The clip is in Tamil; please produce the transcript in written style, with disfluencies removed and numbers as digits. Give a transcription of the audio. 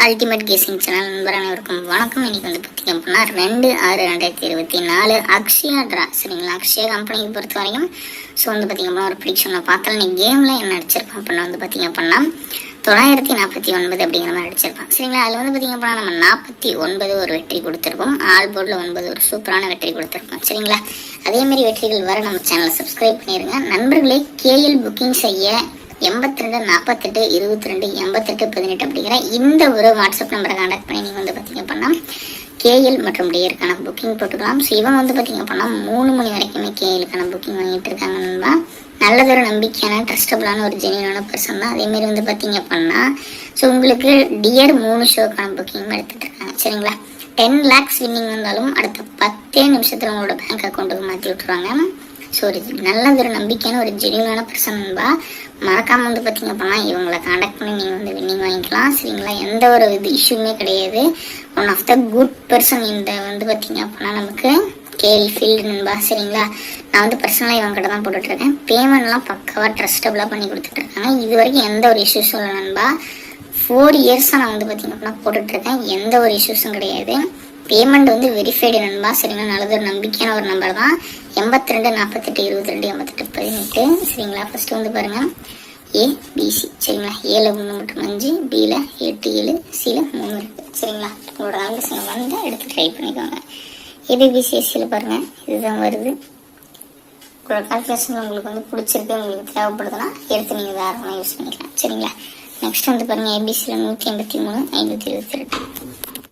அல்டிமேட் கேசிங் சேனல் நண்பர் அனைவருக்கும் வணக்கம். இன்னைக்கு வந்து பார்த்தீங்க அப்படின்னா 2/6/2024 அக்ஷயா ட்ரா. சரிங்களா, அக்ஷயா கம்பெனிக்கு பொறுத்த வரைக்கும் ஸோ வந்து பார்த்தீங்க அப்படின்னா ஒரு ப்ரிடிக்ஷனை பார்த்தா நீ கேமில் என்ன அடிச்சிருப்பான் அப்படின்னா வந்து பார்த்தீங்க அப்படின்னா 949 அப்படிங்கிற மாதிரி அடிச்சிருப்பான். சரிங்களா, அதில் வந்து பார்த்தீங்க அப்படின்னா நம்ம 49 ஒரு வெற்றி கொடுத்துருப்போம். ஆல் போர்டில் 9 ஒரு சூப்பரான வெற்றி கொடுத்துருப்போம். சரிங்களா, அதேமாரி வெற்றிகள் வர நம்ம சேனலை சப்ஸ்கிரைப் பண்ணிடுங்க. நண்பர்களே, கேஎல் புக்கிங் செய்ய 82 48 22 88 18 அப்படிங்கிற இந்த ஒரு வாட்ஸ்அப் நம்பரை கான்டாக்ட் பண்ணி நீங்கள் வந்து பார்த்தீங்க அப்படின்னா கேஎல் மற்றும் டிஏருக்கான புக்கிங் போட்டுக்கலாம். ஸோ இவங்க வந்து பார்த்தீங்க அப்படின்னா 3 மணி வரைக்குமே கேஎலுக்கான புக்கிங் வாங்கிட்டு இருக்காங்க நண்பா. நல்லதொரு நம்பிக்கையான ட்ரஸ்டபுளான ஒரு ஜெனியூனான பர்சன் தான். அதேமாரி வந்து பார்த்தீங்க அப்படின்னா ஸோ உங்களுக்கு டியர் 3 ஷோக்கான புக்கிங் எடுத்துகிட்டு இருக்காங்க. சரிங்களா, 10 lakhs வின்னிங் வந்தாலும் அடுத்த 10 நிமிஷத்தில் உங்களோட பேங்க் அக்கௌண்ட்டுக்கு மாற்றி விட்டுருவாங்க. ஸோ ஒரு நல்லதொரு நம்பிக்கையான ஒரு ஜெனியூனான பர்சன் நண்பா. மறக்காமல் வந்து பார்த்தீங்க அப்படின்னா இவங்களை காண்டாக்ட் பண்ணி நீங்கள் வந்து வின்னிங் வாங்கிக்கலாம். சரிங்களா, எந்த ஒரு இஷ்யூமே கிடையாது. One of the good person இந்த வந்து பார்த்தீங்க அப்படின்னா நமக்கு கேஎல் ஃபீல்டு நண்பா. சரிங்களா, நான் வந்து பர்சனலாக இவங்ககிட்ட தான் போட்டுட்ருக்கேன். பேமெண்ட்லாம் பக்காவாக ட்ரஸ்டபுளாக பண்ணி கொடுத்துட்ருக்காங்க. இது வரைக்கும் எந்த ஒரு இஷ்யூஸும் இல்லை நண்பா. 4 இயர்ஸாக நான் வந்து பார்த்தீங்க அப்படின்னா போட்டுட்ருக்கேன். எந்த ஒரு இஷ்யூஸும் கிடையாது. பேமெண்ட் வந்து வெரிஃபைடு நண்பா. சரிங்களா, நல்லது ஒரு நம்பிக்கையான ஒரு நம்பர் தான். 82 48 22 88 18. சரிங்களா, ஃபர்ஸ்ட் வந்து பாருங்க ஏபிசி. சரிங்களா, ஏல 3 மற்றும் 5, பியில் 8 7, சியில் 3 இருக்கு. சரிங்களா, உங்களோட ஆலோசனை வந்து எடுத்து ட்ரை பண்ணிக்கோங்க. ஏபிபிசிஎஸ்சியில் பாருங்க இதுதான் வருது. உங்களோட கால்குலேஷன் உங்களுக்கு வந்து பிடிச்சிருக்கு, உங்களுக்கு தேவைப்படுதுன்னா எடுத்து நீங்கள் தாராளமாக யூஸ் பண்ணிக்கலாம். சரிங்களா, நெக்ஸ்ட் வந்து பாருங்க ஏபிசியில் 183 522.